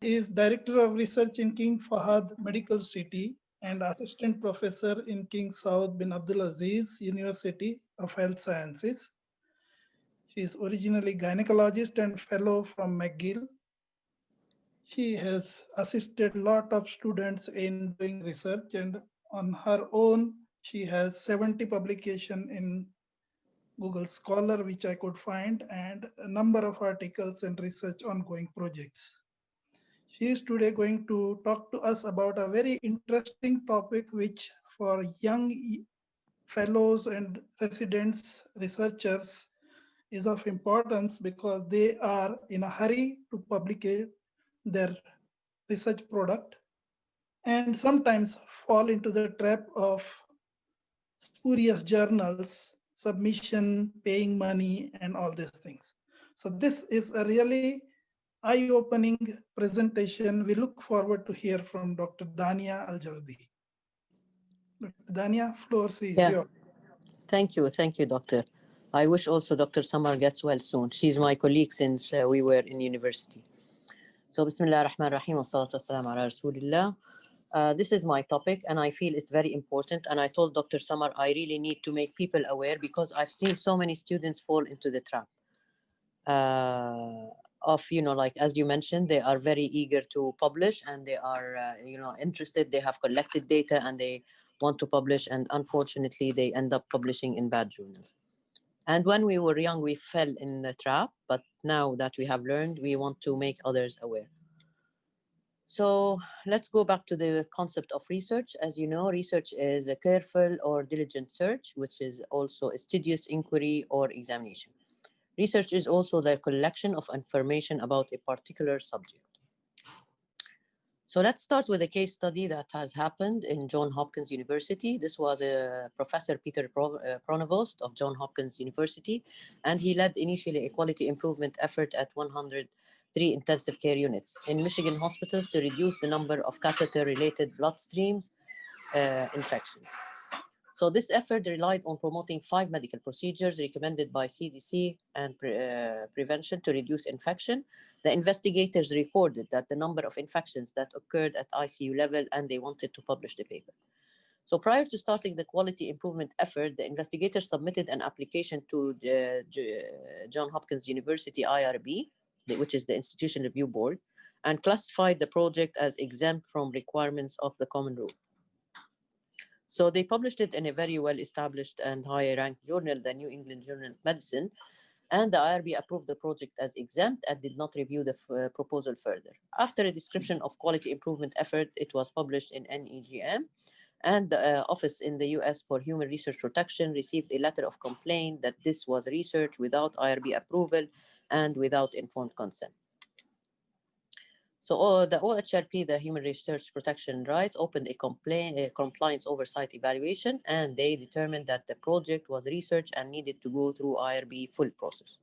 is Director of Research in King Fahd Medical City and Assistant Professor in King Saud bin Abdulaziz University of Health Sciences. She is originally gynecologist and fellow from McGill. She has assisted a lot of students in doing research, and on her own, she has 70 publications in Google Scholar, which I could find, and a number of articles and research ongoing projects. She is today going to talk to us about a very interesting topic, which for young fellows and residents, researchers, is of importance because they are in a hurry to publish their research product and sometimes fall into the trap of spurious journals, submission, paying money, and all these things. So this is a really eye-opening presentation. We look forward to hear from Dr. Dania Al-Jaroudi. Dr. Dania, floor is Yeah, yours. thank you, doctor. I wish also Dr. Samar gets well soon. She's my colleague since we were in university. So, Bismillah ar-Rahman ar-Rahim wa salatu wassalam ala Rasulillah. This is my topic, and I feel it's very important. And I told Dr. Samar I really need to make people aware because I've seen so many students fall into the trap of, like as you mentioned, they are very eager to publish and they are, interested. They have collected data and they want to publish, and unfortunately, they end up publishing in bad journals. And when we were young, we fell in the trap, but now that we have learned, we want to make others aware. So let's go back to the concept of research. As you know, research is a careful or diligent search, which is also a studious inquiry or examination. Research is also the collection of information about a particular subject. So let's start with a case study that has happened in Johns Hopkins University. This was Professor Peter Pronovost of Johns Hopkins University, and he led initially a quality improvement effort at 103 intensive care units in Michigan hospitals to reduce the number of catheter-related bloodstreams infections. So this effort relied on promoting 5 medical procedures recommended by CDC and prevention to reduce infection. The investigators recorded that the number of infections that occurred at ICU level, and they wanted to publish the paper. So prior to starting the quality improvement effort, the investigators submitted an application to Johns Hopkins University IRB, which is the Institution Review Board, and classified the project as exempt from requirements of the common rule. So they published it in a very well established and high ranked journal, the New England Journal of Medicine. And the IRB approved the project as exempt and did not review the proposal further. After a description of quality improvement effort, it was published in NEJM. And the Office in the US for Human Research Protection received a letter of complaint that this was research without IRB approval and without informed consent. So the OHRP, the Human Research Protection Rights, opened a compliance oversight evaluation, and they determined that the project was research and needed to go through IRB full process.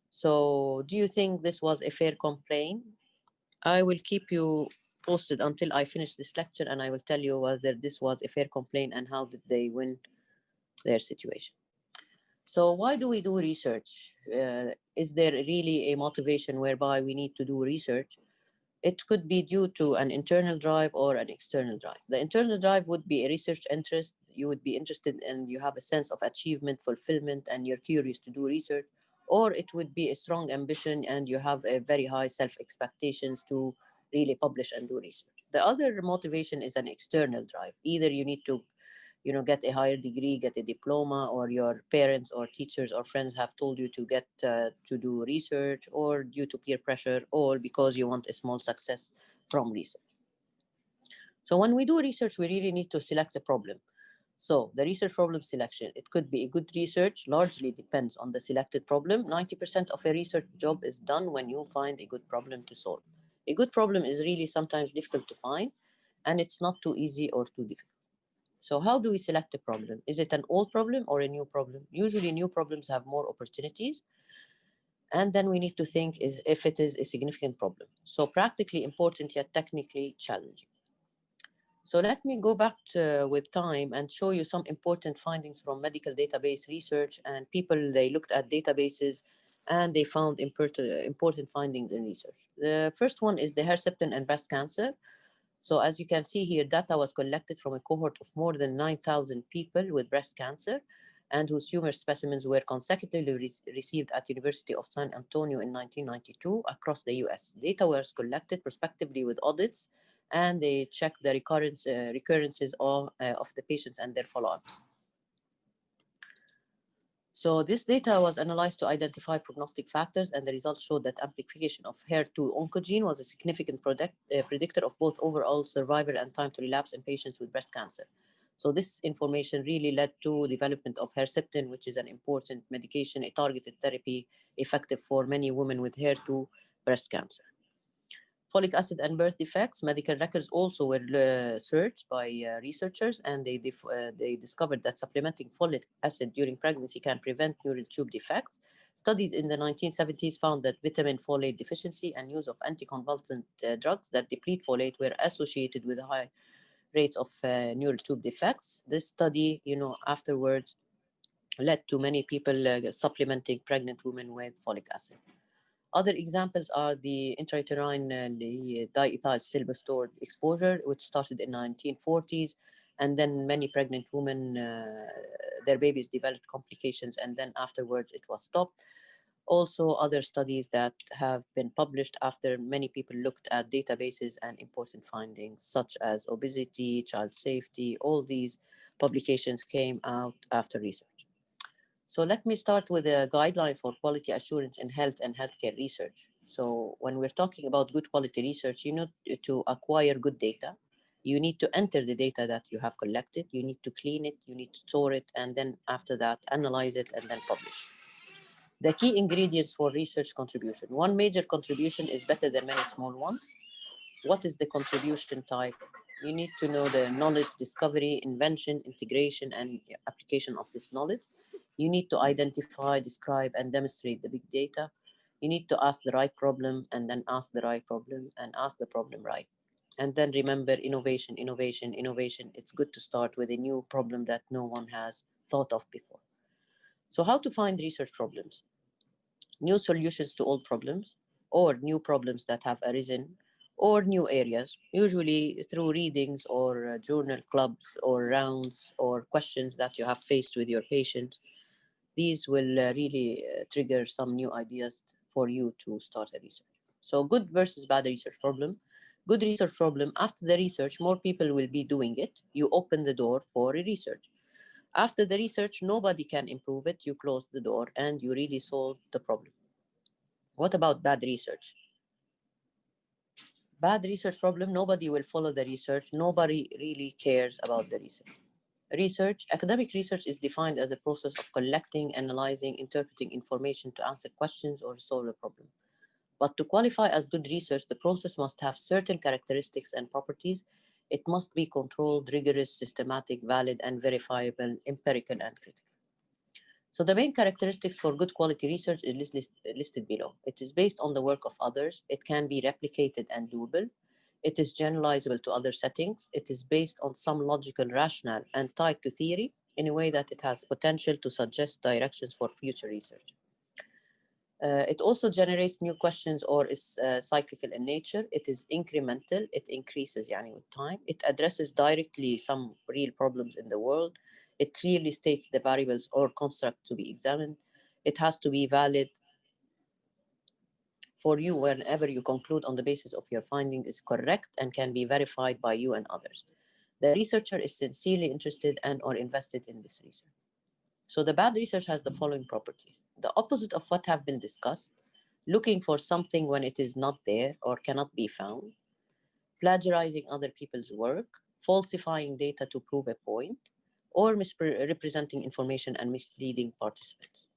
So do you think this was a fair complaint? I will keep you posted until I finish this lecture, and I will tell you whether this was a fair complaint and how did they win their situation. So why do we do research? Is there really a motivation whereby we need to do research? It could be due to an internal drive or an external drive. The internal drive would be a research interest. You would be interested and you have a sense of achievement, fulfillment, and you're curious to do research. Or it would be a strong ambition and you have a very high self expectations to really publish and do research. The other motivation is an external drive. Either you need to get a higher degree, get a diploma, or your parents or teachers or friends have told you to get to do research, or due to peer pressure, or because you want a small success from research. So when we do research, we really need to select a problem. So the research problem selection, it could be a good research, largely depends on the selected problem. 90% of a research job is done when you find a good problem to solve. A good problem is really sometimes difficult to find, and it's not too easy or too difficult. So how do we select a problem? Is it an old problem or a new problem? Usually new problems have more opportunities. And then we need to think if it is a significant problem. So practically important yet technically challenging. So let me go back with time and show you some important findings from medical database research. And people, they looked at databases and they found important findings in research. The first one is the Herceptin and breast cancer. So as you can see here, data was collected from a cohort of more than 9,000 people with breast cancer and whose tumor specimens were consecutively received at University of San Antonio in 1992 across the US. Data was collected prospectively with audits, and they checked the recurrences of the patients and their follow-ups. So this data was analyzed to identify prognostic factors, and the results showed that amplification of HER2 oncogene was a significant predictor of both overall survival and time to relapse in patients with breast cancer. So this information really led to development of Herceptin, which is an important medication, a targeted therapy effective for many women with HER2 breast cancer. Folic acid and birth defects. Medical records also were searched by researchers, and they discovered that supplementing folic acid during pregnancy can prevent neural tube defects. Studies in the 1970s found that vitamin folate deficiency and use of anticonvulsant drugs that deplete folate were associated with high rates of neural tube defects. This study, afterwards led to many people supplementing pregnant women with folic acid. Other examples are the intrauterine the diethyl stilbestor exposure, which started in 1940s, and then many pregnant women, their babies developed complications, and then afterwards it was stopped. Also, other studies that have been published after many people looked at databases and important findings, such as obesity, child safety, all these publications came out after research. So let me start with a guideline for quality assurance in health and healthcare research. So when we're talking about good quality research, you need to acquire good data. You need to enter the data that you have collected. You need to clean it. You need to store it. And then after that, analyze it and then publish. The key ingredients for research contribution. One major contribution is better than many small ones. What is the contribution type? You need to know the knowledge, discovery, invention, integration, and application of this knowledge. You need to identify, describe, and demonstrate the big data. You need to ask the right problem, and then ask the right problem, and ask the problem right. And then remember innovation, innovation, innovation. It's good to start with a new problem that no one has thought of before. So, how to find research problems? New solutions to old problems, or new problems that have arisen, or new areas, usually through readings or journal clubs or rounds or questions that you have faced with your patient. These will really trigger some new ideas for you to start a research. So, good versus bad research problem. Good research problem, after the research, more people will be doing it. You open the door for a research. After the research, nobody can improve it. You close the door and you really solve the problem. What about bad research? Bad research problem, nobody will follow the research. Nobody really cares about the research. Research, academic research is defined as a process of collecting, analyzing, interpreting information to answer questions or solve a problem. But to qualify as good research, the process must have certain characteristics and properties. It must be controlled, rigorous, systematic, valid, and verifiable, empirical, and critical. So the main characteristics for good quality research is listed below. It is based on the work of others. It can be replicated and doable. It is generalizable to other settings. It is based on some logical rationale and tied to theory in a way that it has potential to suggest directions for future research. It also generates new questions or is cyclical in nature. It is incremental. It increases with time. It addresses directly some real problems in the world. It clearly states the variables or construct to be examined. It has to be valid for you whenever you conclude on the basis of your finding is correct and can be verified by you and others. The researcher is sincerely interested and or invested in this research. So the bad research has the following properties. The opposite of what have been discussed, looking for something when it is not there or cannot be found, plagiarizing other people's work, falsifying data to prove a point, or misrepresenting information and misleading participants.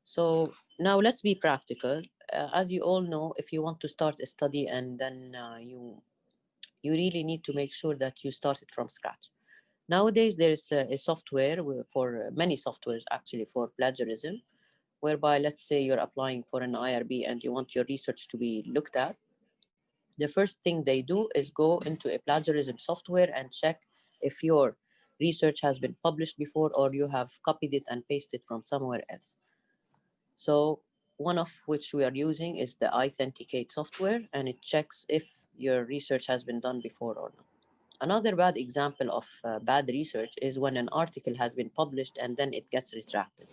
So now let's be practical. As you all know, if you want to start a study and then you really need to make sure that you start it from scratch. Nowadays, there is a software for many softwares actually for plagiarism, whereby let's say you're applying for an IRB and you want your research to be looked at. The first thing they do is go into a plagiarism software and check if your research has been published before or you have copied it and pasted from somewhere else. So one of which we are using is the Authenticate software, and it checks if your research has been done before or not. Another bad example of bad research is when an article has been published and then it gets retracted.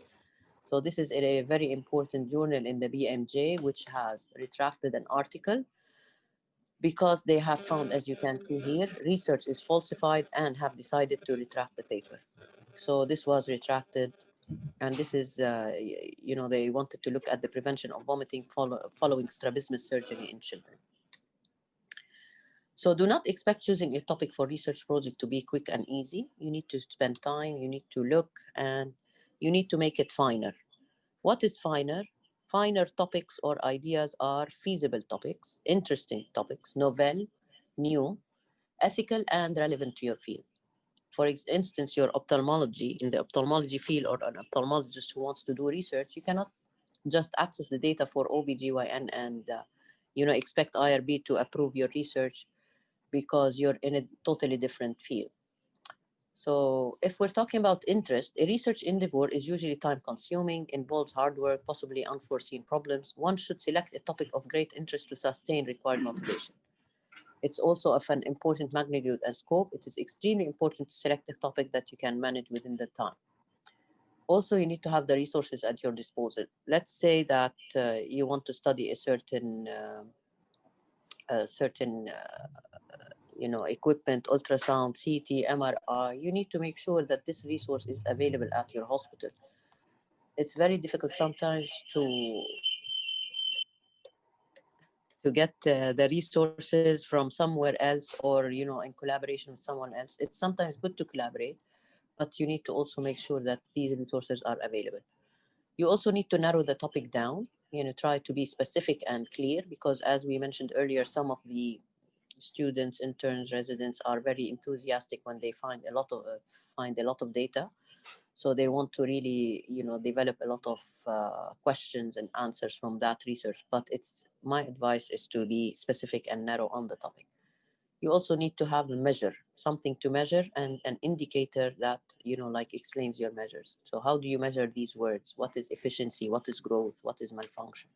So this is a very important journal in the BMJ which has retracted an article because they have found, as you can see here, research is falsified and have decided to retract the paper. So this was retracted, and this is, they wanted to look at the prevention of vomiting following strabismus surgery in children. So do not expect choosing a topic for research project to be quick and easy. You need to spend time, you need to look, and you need to make it finer. What is finer? Finer topics or ideas are feasible topics, interesting topics, novel, new, ethical, and relevant to your field. For instance, your ophthalmology, in the ophthalmology field, or an ophthalmologist who wants to do research, you cannot just access the data for OBGYN and expect IRB to approve your research because you're in a totally different field. So if we're talking about interest, a research endeavor is usually time consuming, involves hard work, possibly unforeseen problems. One should select a topic of great interest to sustain required motivation. It's also of an important magnitude and scope. It is extremely important to select a topic that you can manage within the time. Also, you need to have the resources at your disposal. Let's say that you want to study a certain equipment, ultrasound, CT, MRI. You need to make sure that this resource is available at your hospital. It's very difficult sometimes to get the resources from somewhere else, or in collaboration with someone else. It's sometimes good to collaborate, but you need to also make sure that these resources are available. You also need to narrow the topic down, try to be specific and clear, because as we mentioned earlier, some of the students, interns, residents are very enthusiastic when they find a lot of data. So they want to really, develop a lot of questions and answers from that research. But it's my advice is to be specific and narrow on the topic. You also need to have a measure, something to measure, and an indicator that, like explains your measures. So how do you measure these words? What is efficiency? What is growth? What is malfunction?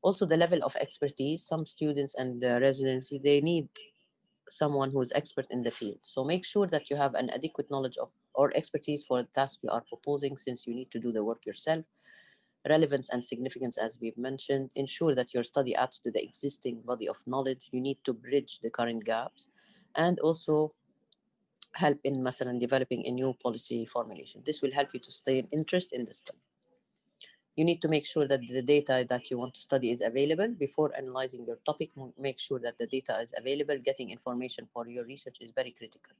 Also, the level of expertise. Some students and the residency, they need someone who is expert in the field. So make sure that you have an adequate knowledge of or expertise for the task you are proposing, since you need to do the work yourself. Relevance and significance, as we've mentioned. Ensure that your study adds to the existing body of knowledge. You need to bridge the current gaps, and also help in مثلا developing a new policy formulation. This will help you to stay in interest in the study. You need to make sure that the data that you want to study is available before analyzing your topic. Make sure that the data is available. Getting information for your research is very critical.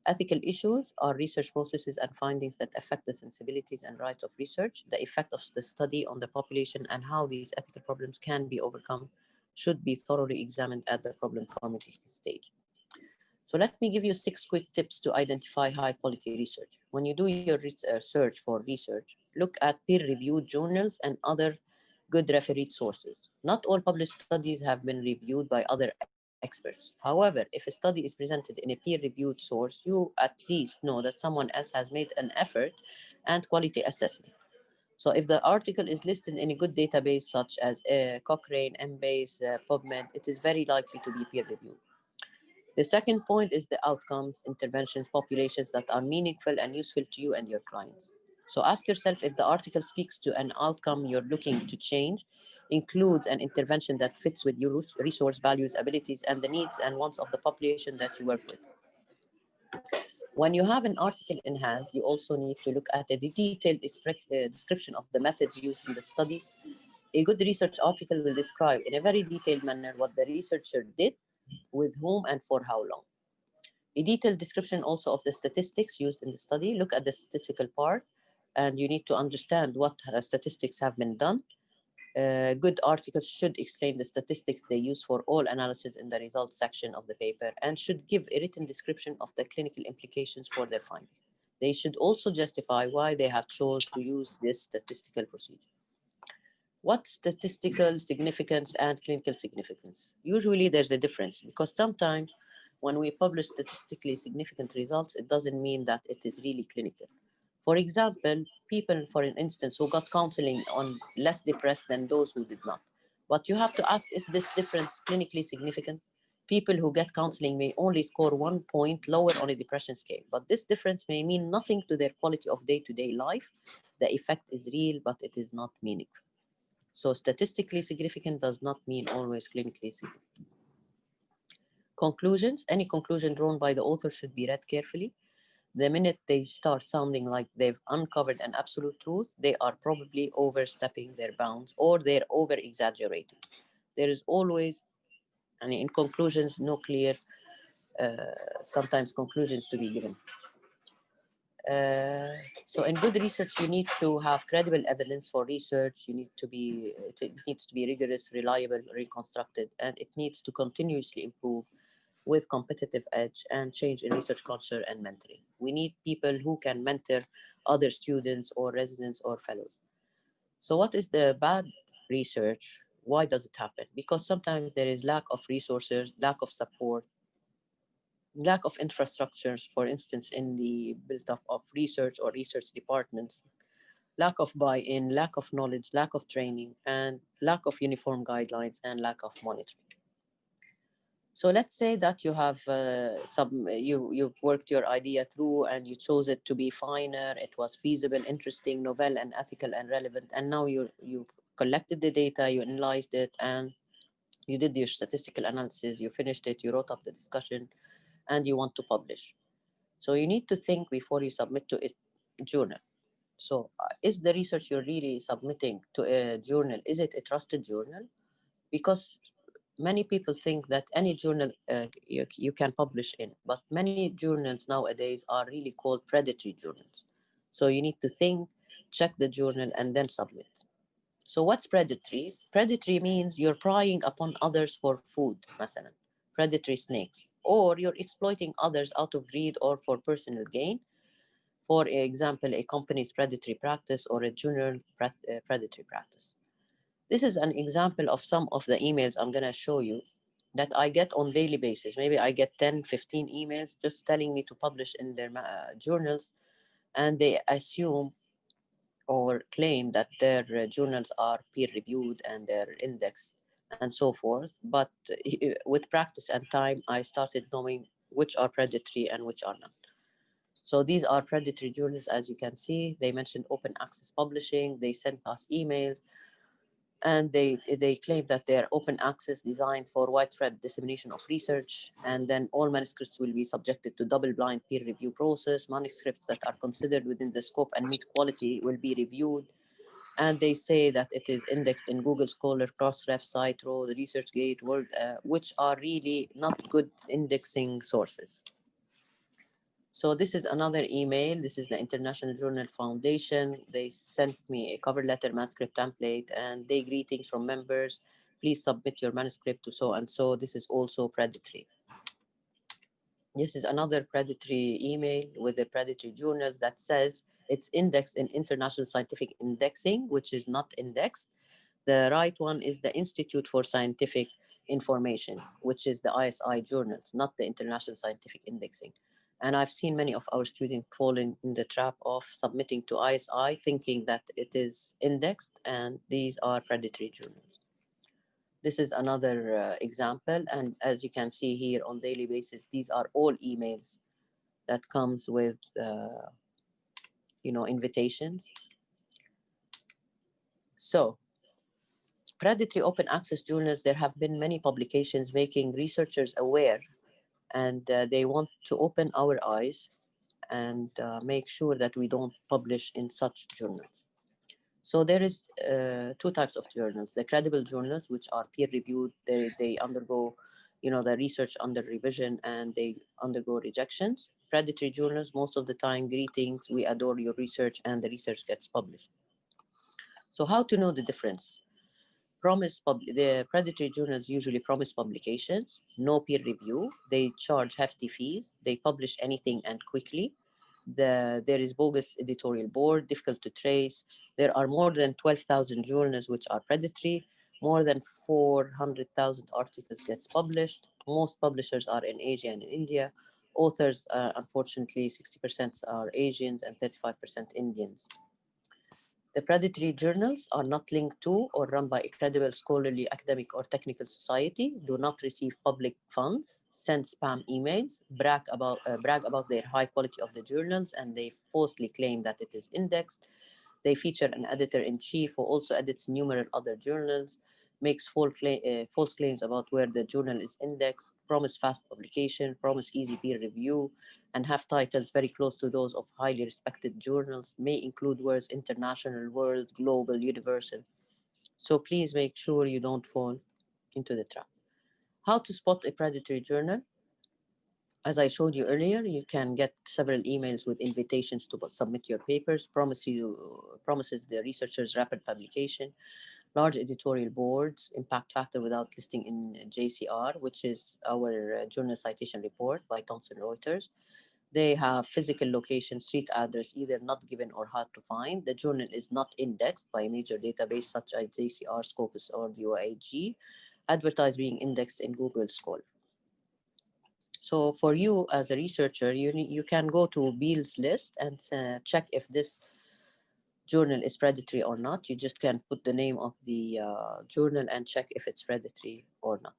Ethical issues are research processes and findings that affect the sensibilities and rights of research. The effect of the study on the population and how these ethical problems can be overcome should be thoroughly examined at the problem committee stage. So let me give you 6 quick tips to identify high quality research. When you do your search for research, look at peer reviewed journals and other good refereed sources. Not all published studies have been reviewed by other experts. However, if a study is presented in a peer reviewed source, you at least know that someone else has made an effort and quality assessment. So if the article is listed in a good database such as Cochrane, Embase, PubMed, it is very likely to be peer reviewed. The second point is the outcomes, interventions, populations that are meaningful and useful to you and your clients. So ask yourself if the article speaks to an outcome you're looking to change, includes an intervention that fits with your resource values, abilities, and the needs and wants of the population that you work with. When you have an article in hand, you also need to look at a detailed description of the methods used in the study. A good research article will describe in a very detailed manner what the researcher did, with whom, and for how long. A detailed description also of the statistics used in the study. Look at the statistical part, and you need to understand what statistics have been done. Good articles should explain the statistics they use for all analysis in the results section of the paper, and should give a written description of the clinical implications for their finding. They should also justify why they have chose to use this statistical procedure. What statistical significance and clinical significance? Usually there's a difference, because sometimes when we publish statistically significant results, it doesn't mean that it is really clinical. For example, people, for an instance, who got counseling on less depressed than those who did not. But you have to ask, is this difference clinically significant? People who get counseling may only score 1 point lower on a depression scale, but this difference may mean nothing to their quality of day to day life. The effect is real, but it is not meaningful. So, statistically significant does not mean always clinically significant. Conclusions: any conclusion drawn by the author should be read carefully. The minute they start sounding like they've uncovered an absolute truth, they are probably overstepping their bounds or they're over exaggerating. There is always, and in conclusions, no clear, sometimes conclusions to be given. Uh, so in good research, you need to have credible evidence for research. It needs to be rigorous, reliable, reconstructed, and it needs to continuously improve with competitive edge and change in research culture and mentoring. We need people who can mentor other students or residents or fellows. So what is the bad research? Why does it happen? Because sometimes there is lack of resources, lack of support, lack of infrastructures, for instance, in the built up of research or research departments, lack of buy-in, lack of knowledge, lack of training, and lack of uniform guidelines and lack of monitoring. So let's say that you have you've worked your idea through and you chose it to be finer. It was feasible, interesting, novel, and ethical and relevant. And now you've collected the data, you analyzed it, and you did your statistical analysis. You finished it. You wrote up the discussion, and you want to publish. So you need to think before you submit to a journal. So is the research you're really submitting to a journal, is it a trusted journal? Because many people think that any journal you can publish in, but many journals nowadays are really called predatory journals. So you need to think, check the journal, and then submit. So what's predatory? Predatory means you're prying upon others for food, مثلا. Predatory snakes. Or you're exploiting others out of greed or for personal gain. For example, a company's predatory practice or a journal predatory practice. This is an example of some of the emails I'm going to show you that I get on daily basis. Maybe I get 10, 15 emails just telling me to publish in their journals, and they assume or claim that their journals are peer reviewed and they're indexed and so forth. But with practice and time, I started knowing which are predatory and which are not. So these are predatory journals, as you can see. They mentioned open access publishing. They sent us emails, and they claim that they're open access, designed for widespread dissemination of research, and then all manuscripts will be subjected to double blind peer review process. Manuscripts that are considered within the scope and meet quality will be reviewed, and they say that it is indexed in Google Scholar, Crossref, CiteRoad, ResearchGate, World, which are really not good indexing sources. So this is another email. This is the International Journal Foundation. They sent me a cover letter manuscript template and they greetings from members. Please submit your manuscript to so and so. This is also predatory. This is another predatory email with the predatory journals that says it's indexed in International Scientific Indexing, which is not indexed. The right one is the Institute for Scientific Information, which is the ISI journals, not the International Scientific Indexing. And I've seen many of our students fall in the trap of submitting to ISI thinking that it is indexed, and these are predatory journals. This is another example. And as you can see here on daily basis, these are all emails that comes with, invitations. So predatory open access journals, there have been many publications making researchers aware, and they want to open our eyes and make sure that we don't publish in such journals. So there is two types of journals: the credible journals, which are peer reviewed. They undergo, the research under revision, and they undergo rejections. Predatory journals, most of the time, greetings, we adore your research, and the research gets published. So how to know the difference? The predatory journals usually promise publications, no peer review. They charge hefty fees. They publish anything and quickly. There is bogus editorial board, difficult to trace. There are more than 12,000 journals which are predatory. More than 400,000 articles gets published. Most publishers are in Asia and in India. Authors, unfortunately, 60% are Asians and 35% Indians. The predatory journals are not linked to or run by a credible scholarly, academic, or technical society, do not receive public funds, send spam emails, brag about their high quality of the journals, and they falsely claim that it is indexed. They feature an editor in chief who also edits numerous other journals, makes false claims about where the journal is indexed, promise fast publication, promise easy peer review, and have titles very close to those of highly respected journals, may include words international, world, global, universal. So please make sure you don't fall into the trap. How to spot a predatory journal? As I showed you earlier, you can get several emails with invitations to submit your papers, promises the researchers rapid publication, large editorial boards, impact factor without listing in JCR, which is our journal citation report by Thomson Reuters. They have physical location, street address, either not given or hard to find. The journal is not indexed by a major database such as JCR, Scopus, or the OIG. Advertise being indexed in Google Scholar. So for you as a researcher, you can go to Beale's list and check if this journal is predatory or not. You just can put the name of the journal and check if it's predatory or not.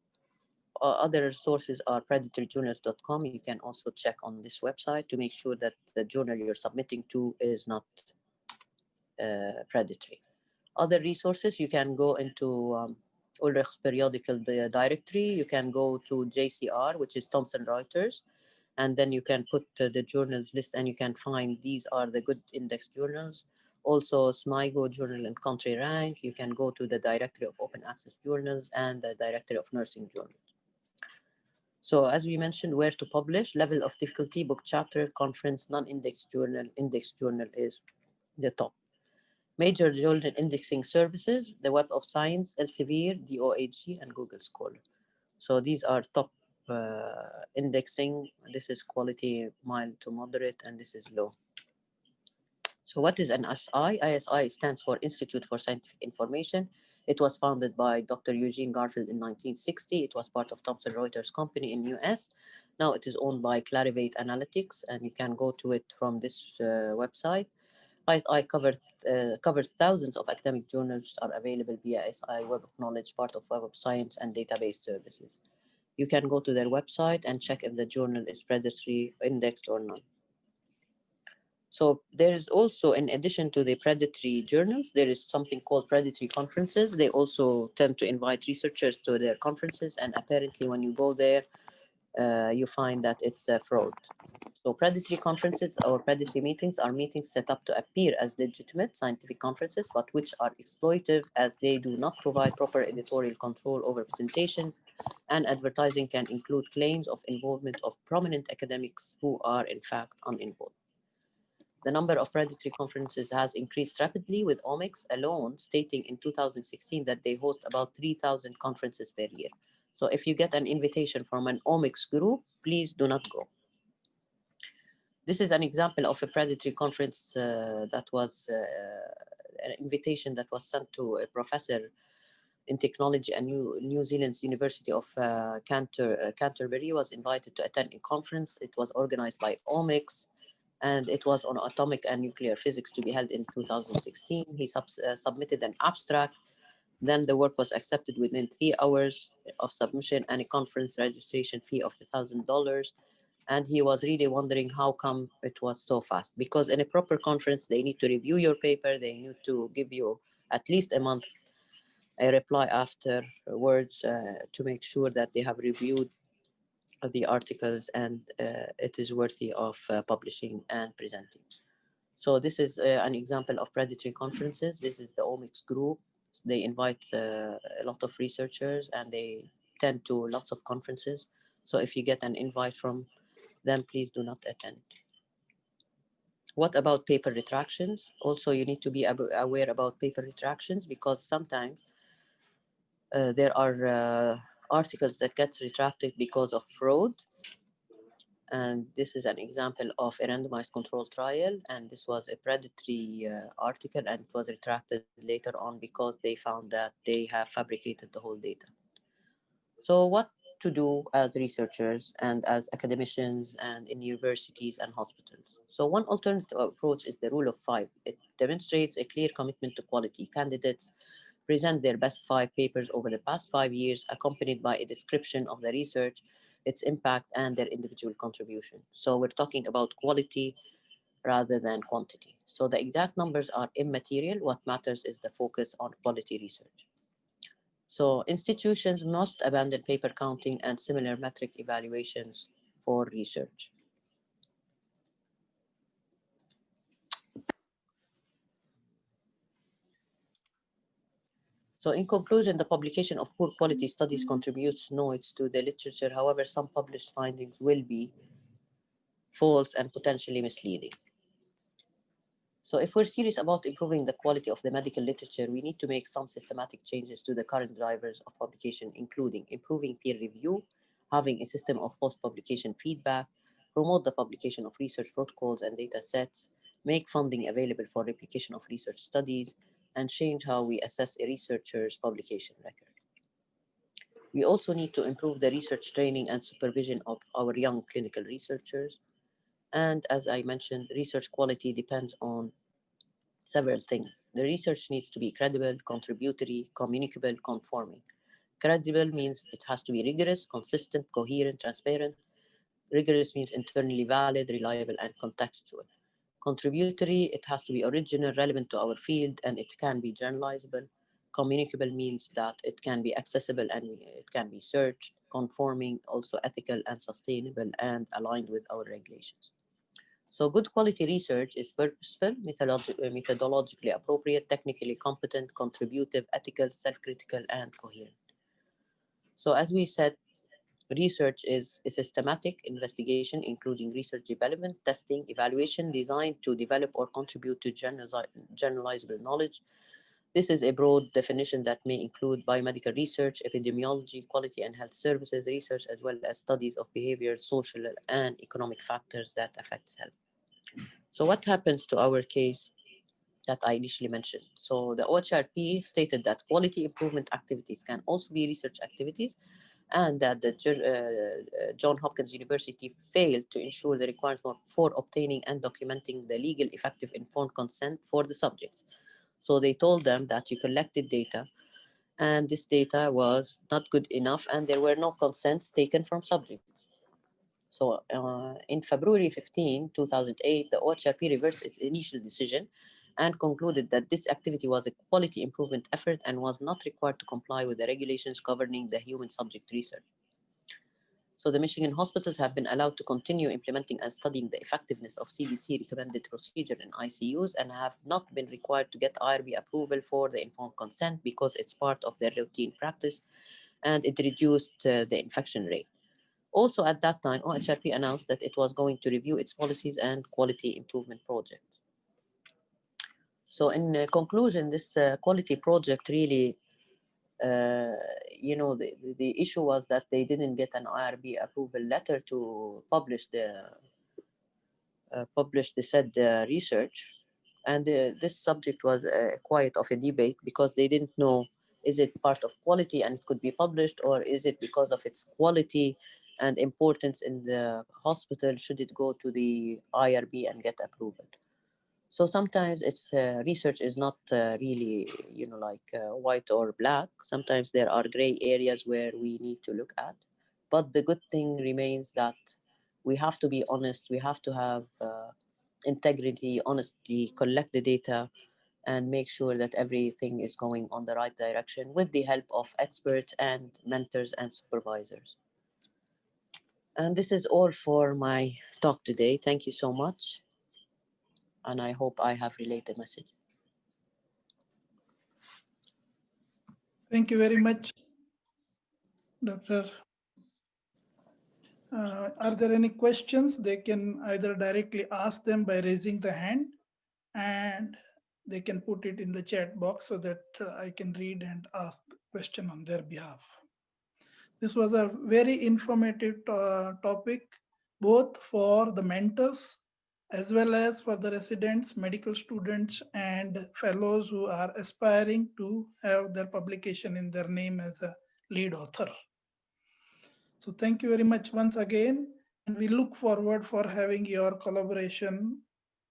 Other sources are predatoryjournals.com. You can also check on this website to make sure that the journal you're submitting to is not predatory. Other resources, you can go into Ulrich's periodical directory. You can go to JCR, which is Thomson Reuters, and then you can put the journals list and you can find these are the good index journals. Also, SMIGO Journal and Country Rank. You can go to the directory of open access journals and the directory of nursing journals. So as we mentioned, where to publish, level of difficulty, book chapter, conference, non-indexed journal, index journal is the top. Major journal indexing services, the Web of Science, Elsevier, DOAG, and Google Scholar. So these are top indexing. This is quality, mild to moderate, and this is low. So what is an ISI? ISI stands for Institute for Scientific Information. It was founded by Dr. Eugene Garfield in 1960. It was part of Thomson Reuters company in US. Now it is owned by Clarivate Analytics, and you can go to it from this website. ISI covers thousands of academic journals which are available via SI Web of Knowledge, part of Web of Science and database services. You can go to their website and check if the journal is predatory indexed or not. So there is also, in addition to the predatory journals, there is something called predatory conferences. They also tend to invite researchers to their conferences, and apparently when you go there, you find that it's a fraud. So predatory conferences or predatory meetings are meetings set up to appear as legitimate scientific conferences, but which are exploitive as they do not provide proper editorial control over presentation, and advertising can include claims of involvement of prominent academics who are in fact uninvolved. The number of predatory conferences has increased rapidly, with Omics alone stating in 2016 that they host about 3,000 conferences per year. So if you get an invitation from an Omics group, please do not go. This is an example of a predatory conference that was an invitation that was sent to a professor in technology at New Zealand's University of Canterbury. Was invited to attend a conference. It was organized by Omics, and it was on atomic and nuclear physics to be held in 2016. He submitted an abstract. Then the work was accepted within 3 hours of submission and a conference registration fee of $1,000. And he was really wondering how come it was so fast. Because in a proper conference, they need to review your paper. They need to give you at least a month a reply afterwards to make sure that they have reviewed the articles and it is worthy of publishing and presenting. So this is an example of predatory conferences. This is the Omics group. They invite a lot of researchers and they tend to lots of conferences. So if you get an invite from them, please do not attend. What about paper retractions? Also, you need to be aware about paper retractions because sometimes there are articles that get retracted because of fraud, and this is an example of a randomized control trial, and this was a predatory article and it was retracted later on because they found that they have fabricated the whole data. So what to do as researchers and as academicians and in universities and hospitals. So, one alternative approach is the rule of five. It demonstrates a clear commitment to quality. Candidates present their best five papers over the past 5 years, accompanied by a description of the research, its impact, and their individual contribution. So, we're talking about quality rather than quantity. So, the exact numbers are immaterial. What matters is the focus on quality research. So institutions must abandon paper counting and similar metric evaluations for research. So in conclusion, the publication of poor quality studies contributes noise to the literature. However, some published findings will be false and potentially misleading. So if we're serious about improving the quality of the medical literature, we need to make some systematic changes to the current drivers of publication, including improving peer review, having a system of post-publication feedback, promote the publication of research protocols and data sets, make funding available for replication of research studies, and change how we assess a researcher's publication record. We also need to improve the research training and supervision of our young clinical researchers. And as I mentioned, research quality depends on several things. The research needs to be credible, contributory, communicable, conforming. Credible means it has to be rigorous, consistent, coherent, transparent. Rigorous means internally valid, reliable, and contextual. Contributory, it has to be original, relevant to our field, and it can be generalizable. Communicable means that it can be accessible and it can be searched. Conforming, also ethical and sustainable and aligned with our regulations. So good quality research is purposeful, methodologically appropriate, technically competent, contributive, ethical, self-critical, and coherent. So as we said, research is a systematic investigation including research development, testing, evaluation designed to develop or contribute to generalizable knowledge. This is a broad definition that may include biomedical research, epidemiology, quality and health services research, as well as studies of behavior, social, and economic factors that affect health. So what happens to our case that I initially mentioned? So the OHRP stated that quality improvement activities can also be research activities and that the John Hopkins University failed to ensure the requirements for obtaining and documenting the legal effective informed consent for the subjects. So they told them that you collected data and this data was not good enough and there were no consents taken from subjects. So in February 15, 2008, the OHRP reversed its initial decision and concluded that this activity was a quality improvement effort and was not required to comply with the regulations governing the human subject research. So the Michigan hospitals have been allowed to continue implementing and studying the effectiveness of CDC recommended procedure in ICUs and have not been required to get IRB approval for the informed consent because it's part of their routine practice and it reduced the infection rate. Also, at that time, OHRP announced that it was going to review its policies and quality improvement projects. So, in conclusion, this quality project really, uh, the issue was that they didn't get an IRB approval letter to publish the said research, and this subject was quite of a debate because they didn't know is it part of quality and it could be published or is it because of its quality and importance in the hospital should it go to the IRB and get approval. So sometimes it's research is not really like white or black. Sometimes there are gray areas where we need to look at, but the good thing remains that we have to be honest. We have to have integrity, honestly collect the data and make sure that everything is going on the right direction with the help of experts and mentors and supervisors. And this is all for my talk today. Thank you so much, and I hope I have relayed the message. Thank you very much, Dr. Are there any questions? They can either directly ask them by raising the hand and they can put it in the chat box so that I can read and ask the question on their behalf. This was a very informative topic, both for the mentors as well as for the residents, medical students, and fellows who are aspiring to have their publication in their name as a lead author. So thank you very much once again, and we look forward for having your collaboration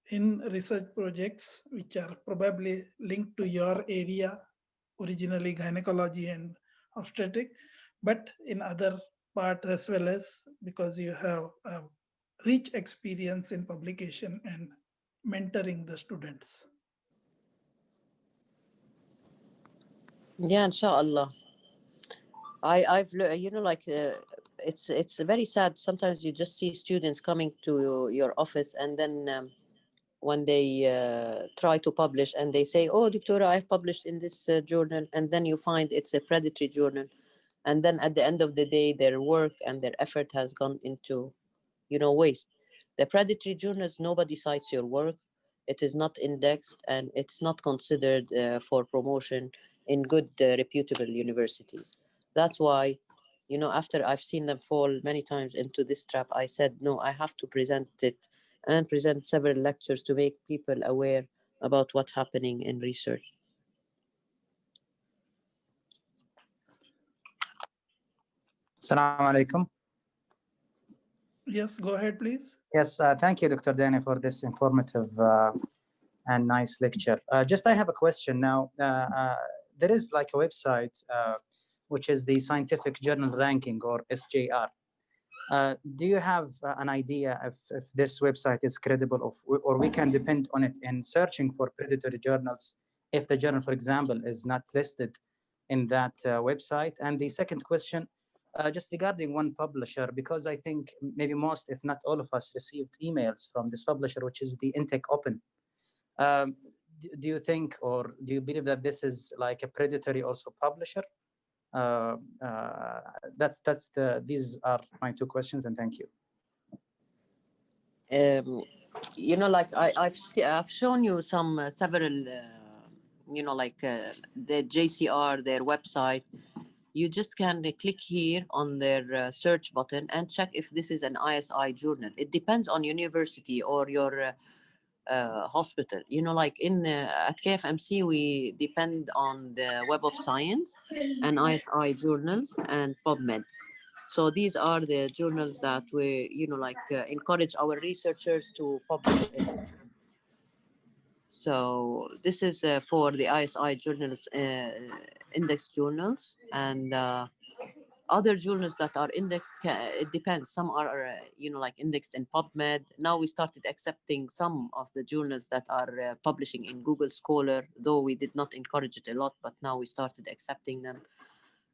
in research projects which are probably linked to your area, originally gynecology and obstetric, but in other part as well, as because you have a rich experience in publication and mentoring the students. Yeah, inshallah. It's very sad. Sometimes you just see students coming to your office, and then when they try to publish, and they say, "Oh, Doctora, I've published in this journal," and then you find it's a predatory journal, and then at the end of the day, their work and their effort has gone into waste. The predatory journals, nobody cites your work. It is not indexed, and it's not considered for promotion in good reputable universities. That's why, after I've seen them fall many times into this trap, I said, no, I have to present it and present several lectures to make people aware about what's happening in research. Assalamu alaikum. Yes, go ahead, please. Yes, thank you, Dr. Dania, for this informative and nice lecture. Just I have a question now. There is like a website which is the Scientific Journal Ranking, or SJR. Do you have an idea if this website is credible, or we can depend on it in searching for predatory journals if the journal, for example, is not listed in that website? And the second question, just regarding one publisher, because I think maybe most, if not all of us, received emails from this publisher, which is the Intake Open. Do you think, or do you believe that this is like a predatory also publisher? These are my two questions, and thank you. Um, I've shown you some several, the JCR, their website. You just can click here on their search button and check if this is an ISI journal. It depends on university or your hospital. Like at KFMC, we depend on the Web of Science and ISI journals and PubMed. So these are the journals that we, encourage our researchers to publish in. So this is for the ISI journals, index journals, and other journals that are indexed. It depends. Some are, indexed in PubMed. Now we started accepting some of the journals that are publishing in Google Scholar, though we did not encourage it a lot, but now we started accepting them.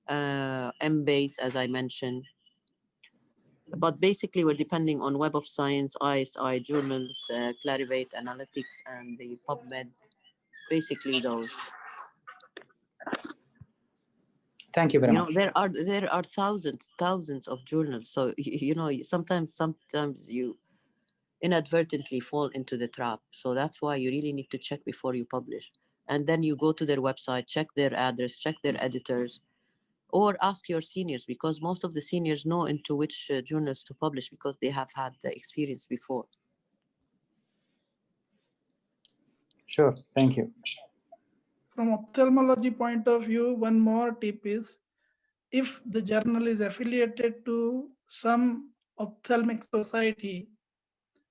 Embase, as I mentioned. But basically, we're depending on Web of Science, ISI journals, Clarivate Analytics, and the PubMed. Basically, those. Thank you very much. There are thousands of journals. So sometimes you inadvertently fall into the trap. So that's why you really need to check before you publish, and then you go to their website, check their address, check their editors, or ask your seniors, because most of the seniors know into which journals to publish because they have had the experience before. Sure, thank you. From ophthalmology point of view, one more tip is, if the journal is affiliated to some ophthalmic society,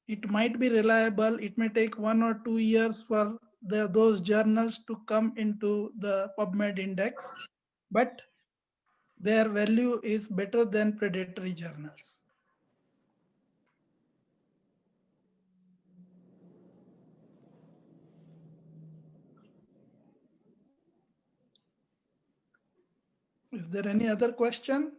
it might be reliable. It may take 1 or 2 years for those journals to come into the PubMed index, but their value is better than predatory journals. Is there any other question?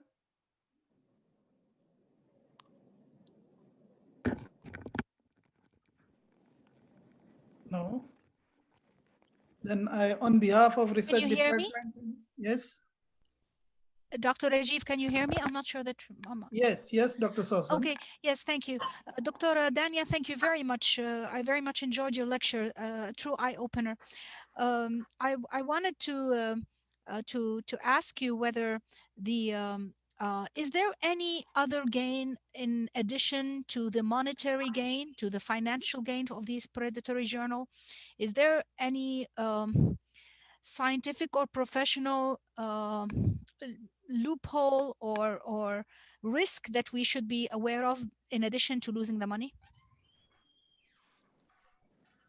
No. Then on behalf of Can research you hear me? department, yes, Dr. Rajiv, can you hear me? I'm not sure that. yes, Dr. Sosan. Okay, yes, thank you. Dr. Dania, thank you very much. I very much enjoyed your lecture, true eye-opener. I wanted to ask you whether is there any other gain in addition to the monetary gain, to the financial gain of these predatory journal? Is there any scientific or professional loophole or risk that we should be aware of in addition to losing the money?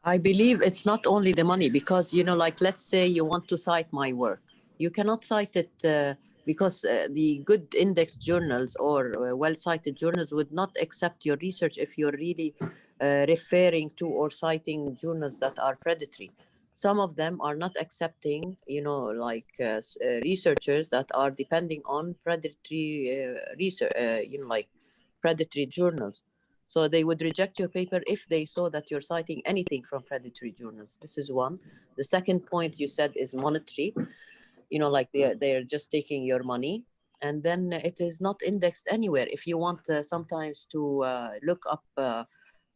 I believe it's not only the money because, like, let's say you want to cite my work. You cannot cite it because the good index journals or well cited journals would not accept your research if you're really referring to or citing journals that are predatory. Some of them are not accepting, like researchers that are depending on predatory research, like predatory journals. So they would reject your paper if they saw that you're citing anything from predatory journals. This is one. The second point you said is monetary. Like they're just taking your money, and then it is not indexed anywhere. If you want sometimes to look up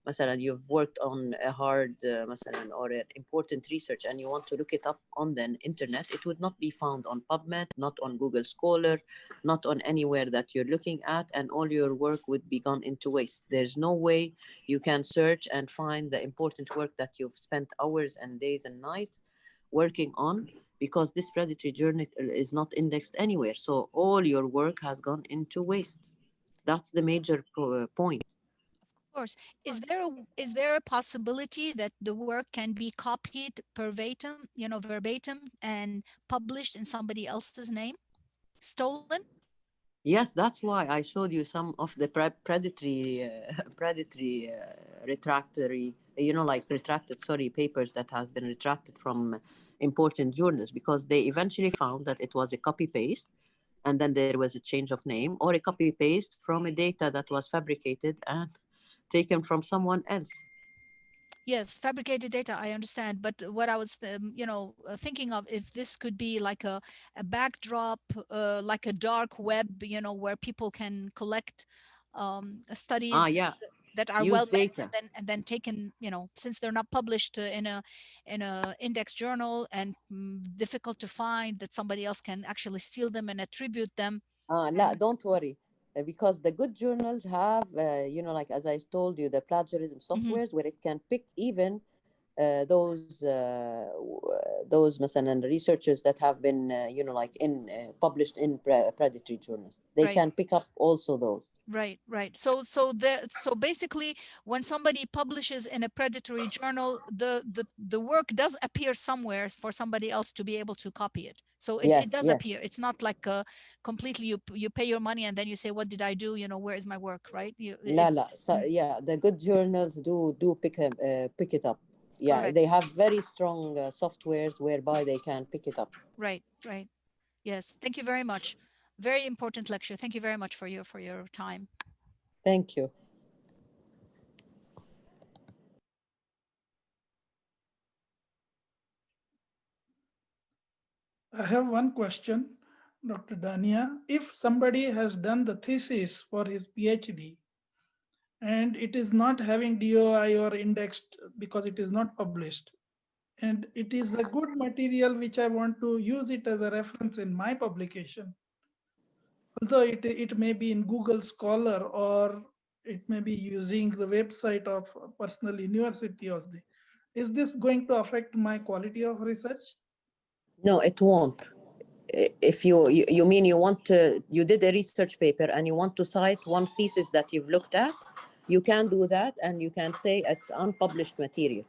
مثلا you've worked on a hard مثلا or an important research and you want to look it up on the internet, it would not be found on PubMed, not on Google Scholar, not on anywhere that you're looking at, and all your work would be gone into waste. There's no way you can search and find the important work that you've spent hours and days and nights working on, because this predatory journal is not indexed anywhere. So all your work has gone into waste. That's the major point. Of course. Is there a possibility that the work can be copied verbatim and published in somebody else's name? Stolen? Yes, that's why I showed you some of the predatory, predatory, retractory, like retracted, sorry, papers that has been retracted from important journals, because they eventually found that it was a copy paste, and then there was a change of name, or a copy paste from a data that was fabricated and taken from someone else. Yes, fabricated data, I understand. But what I was, thinking of, if this could be like a backdrop, like a dark web, where people can collect Ah, studies yeah, that are use well meant, data. and then taken, since they're not published in a index journal, and difficult to find, that somebody else can actually steal them and attribute them. La, don't worry. Because the good journals have, like as I told you, the plagiarism Mhm. softwares where it can pick even those مثلا researchers that have been, like published in predatory journals. They Right. can pick up also those. Right, right. So basically, when somebody publishes in a predatory journal, the work does appear somewhere for somebody else to be able to copy it. So it Yes, does yes. appear. It's not like completely you pay your money and then you say, what did I do? Where is my work? Right? La, la. So, yeah, the good journals do pick it up. Yeah, Correct. they have very strong softwares whereby they can pick it up. Right, right. Yes. Thank you very much. Very important lecture. Thank you very much for your time. Thank you. I have one question, Dr. Dania. If somebody has done the thesis for his PhD and it is not having DOI or indexed because it is not published, and it is a good material which I want to use it as a reference in my publication, although it may be in Google Scholar or it may be using the website of a personal university or the, is this going to affect my quality of research? No, it won't. If you mean you did a research paper and you want to cite one thesis that you've looked at, you can do that, and you can say it's unpublished material.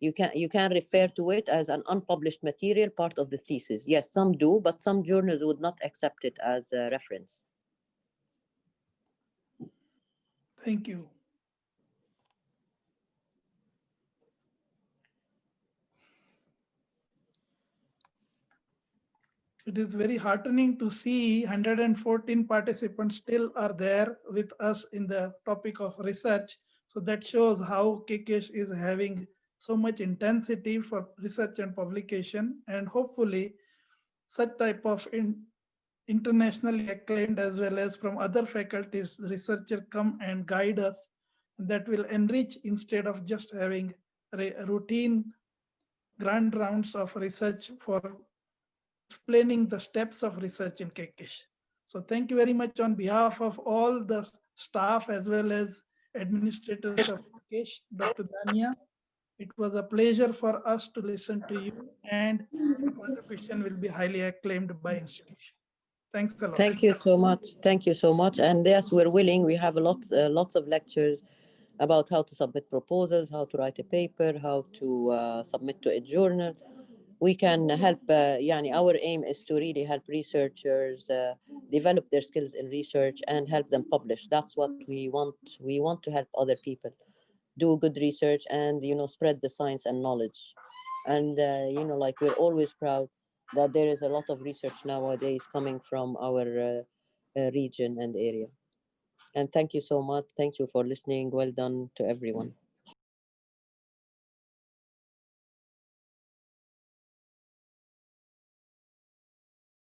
You can refer to it as an unpublished material, part of the thesis. Yes, some do, but some journals would not accept it as a reference. Thank you. It is very heartening to see 114 participants still are there with us in the topic of research. So that shows how KKESH is having so much intensity for research and publication, and hopefully such type of internationally acclaimed as well as from other faculties researcher come and guide us, and that will enrich instead of just having routine grand rounds of research for explaining the steps of research in KKESH. So thank you very much on behalf of all the staff as well as administrators of KKESH, Dr. Dania. It was a pleasure for us to listen to you, and your contribution will be highly acclaimed by institution. Thanks a lot. Thank you so much. Thank you so much. And yes, we're willing. We have lots of lectures about how to submit proposals, how to write a paper, how to submit to a journal. We can help. Yani our aim is to really help researchers develop their skills in research and help them publish. That's what we want. We want to help other people do good research and spread the science and knowledge. And like we're always proud that there is a lot of research nowadays coming from our region and area. And thank you so much. Thank you for listening. Well done to everyone.